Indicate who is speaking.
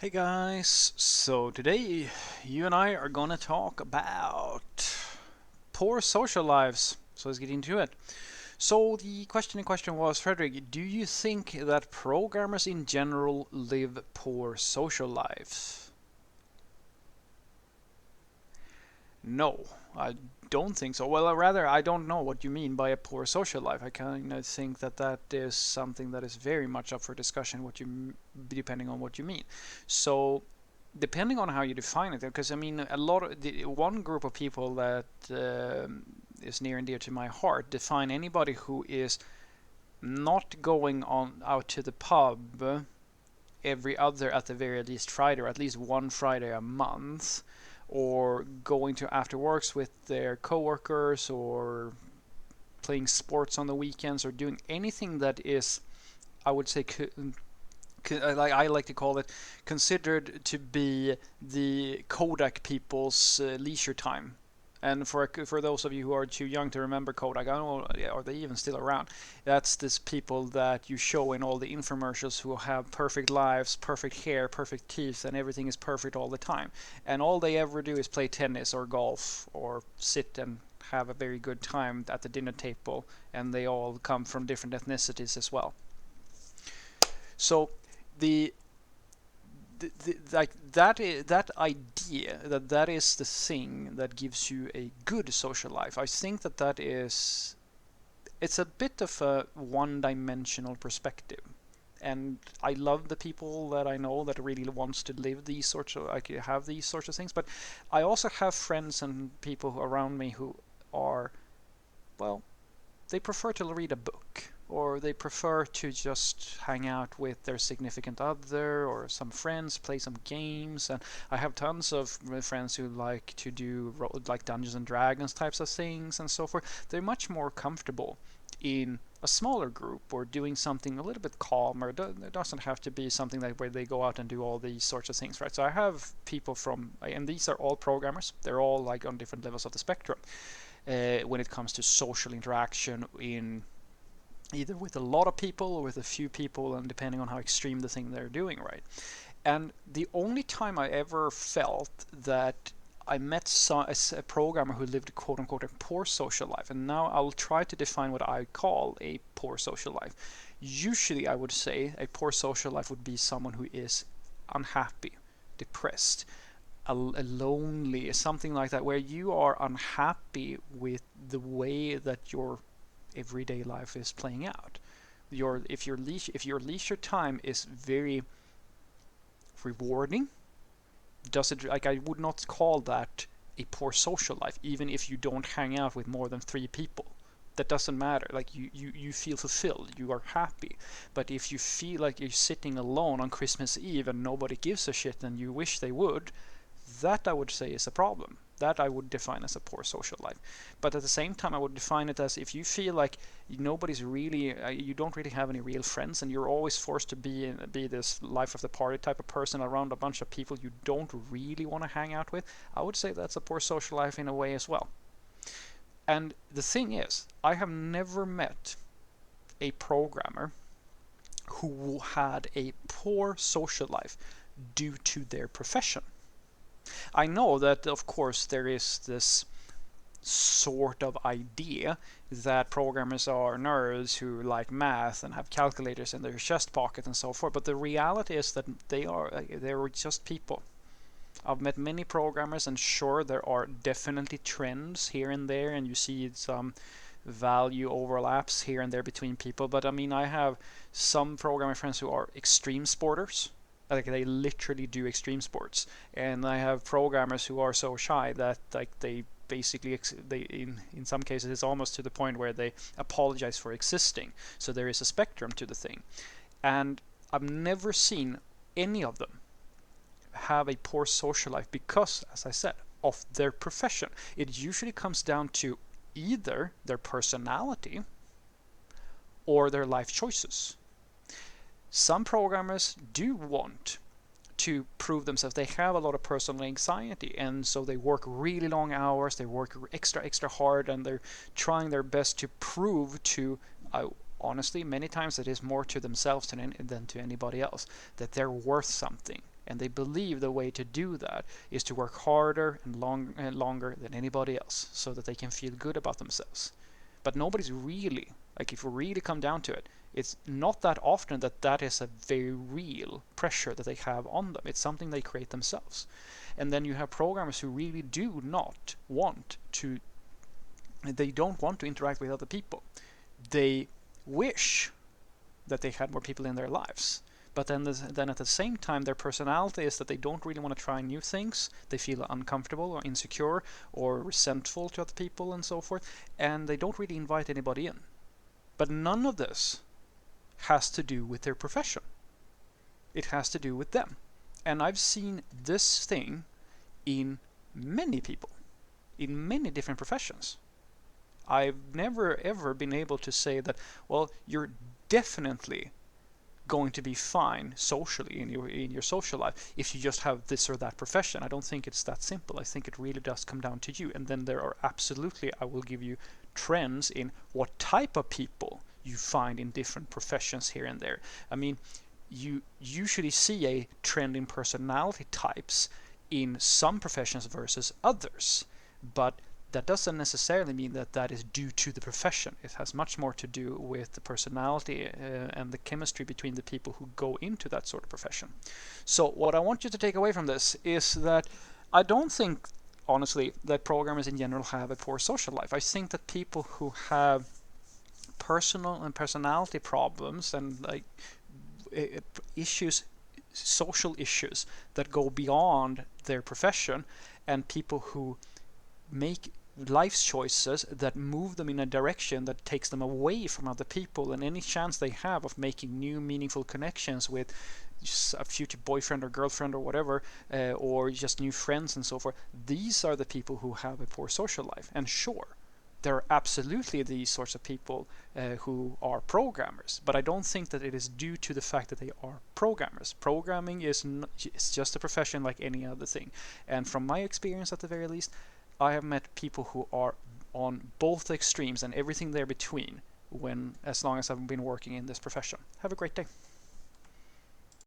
Speaker 1: Hey guys, so today you and I are gonna talk about poor social lives. So let's get into it. So the question in question was, Frederick, do you think that programmers in general live poor social lives? No, I don't think so. Well, rather, I don't know what you mean by a poor social life. I kind of think that that is something that is very much up for discussion. Depending on what you mean. So, depending on how you define it, because I mean, one group of people that is near and dear to my heart define anybody who is not going on out to the pub every other, at the very least, Friday, or at least one Friday a month, or going to after works with their coworkers, or playing sports on the weekends, or doing anything that is, I would say, like I like to call it, considered to be the Kodak people's leisure time. And for those of you who are too young to remember Kodak, I don't know, are they even still around? That's this people that you show in all the infomercials who have perfect lives, perfect hair, perfect teeth, and everything is perfect all the time. And all they ever do is play tennis or golf or sit and have a very good time at the dinner table, and they all come from different ethnicities as well. So the like that idea that is the thing that gives you a good social life. I think that is, it's a bit of a one-dimensional perspective, and I love the people that I know that really wants to live these sorts of, like, have these sorts of things. But I also have friends and people around me who are, well, they prefer to read a book, or they prefer to just hang out with their significant other or some friends, play some games. And I have tons of friends who like to do like Dungeons and Dragons types of things and so forth. They're much more comfortable in a smaller group or doing something a little bit calmer. It doesn't have to be something like where they go out and do all these sorts of things, right? So I have people from, and these are all programmers. They're all like on different levels of the spectrum when it comes to social interaction, in either with a lot of people or with a few people, and depending on how extreme the thing they're doing, right? And the only time I ever felt that I met a programmer who lived, quote unquote, a poor social life, and now I'll try to define what I call a poor social life. Usually, I would say a poor social life would be someone who is unhappy, depressed, a lonely, something like that, where you are unhappy with the way that your everyday life is playing out. If your leisure time is very rewarding, does it, like, I would not call that a poor social life, even if you don't hang out with more than 3 people. That doesn't matter. Like, you feel fulfilled, you are happy. But if you feel like you're sitting alone on Christmas Eve and nobody gives a shit and you wish they would, that I would say is a problem. That I would define as a poor social life. But at the same time, I would define it as, if you feel like nobody's really, you don't really have any real friends, and you're always forced to be this life of the party type of person around a bunch of people you don't really want to hang out with. I would say that's a poor social life in a way as well. And the thing is, I have never met a programmer who had a poor social life due to their profession. I know that, of course, there is this sort of idea that programmers are nerds who like math and have calculators in their chest pocket and so forth, but the reality is that they're just people. I've met many programmers, and sure, there are definitely trends here and there, and you see some value overlaps here and there between people. But I mean, I have some programming friends who are extreme sporters. Like, they literally do extreme sports, and I have programmers who are so shy that, like, they basically, in some cases, it's almost to the point where they apologize for existing. So there is a spectrum to the thing, and I've never seen any of them have a poor social life because, as I said, of their profession. It usually comes down to either their personality or their life choices. Some programmers do want to prove themselves. They have a lot of personal anxiety, and so they work really long hours, they work extra hard, and they're trying their best to prove to, honestly, many times it is more to themselves than to anybody else, that they're worth something. And they believe the way to do that is to work harder and longer than anybody else so that they can feel good about themselves. But nobody's really, like if we really come down to it, it's not that often that that is a very real pressure that they have on them. It's something they create themselves. And then you have programmers who really do not want to, they don't want to interact with other people. They wish that they had more people in their lives. But then at the same time, their personality is that they don't really want to try new things. They feel uncomfortable or insecure or resentful to other people and so forth. And they don't really invite anybody in. But none of this has to do with their profession. It has to do with them. And I've seen this thing in many people, in many different professions. I've never ever been able to say that, well, you're definitely going to be fine socially in your social life if you just have this or that profession. I don't think it's that simple. I think it really does come down to you. And then there are absolutely, I will give you trends in what type of people you find in different professions here and there. I mean, you usually see a trend in personality types in some professions versus others, but that doesn't necessarily mean that that is due to the profession. It has much more to do with the personality and the chemistry between the people who go into that sort of profession. So what I want you to take away from this is that I don't think, honestly, that programmers in general have a poor social life. I think that people who have personal and personality problems and like issues, social issues that go beyond their profession, and people who make life choices that move them in a direction that takes them away from other people and any chance they have of making new meaningful connections with a future boyfriend or girlfriend or whatever, or just new friends and so forth. These are the people who have a poor social life. And sure, there are absolutely these sorts of people who are programmers, but I don't think that it is due to the fact that they are programmers. Programming is it's just a profession like any other thing. And from my experience, at the very least, I have met people who are on both extremes and everything there between, as long as I've been working in this profession. Have a great day.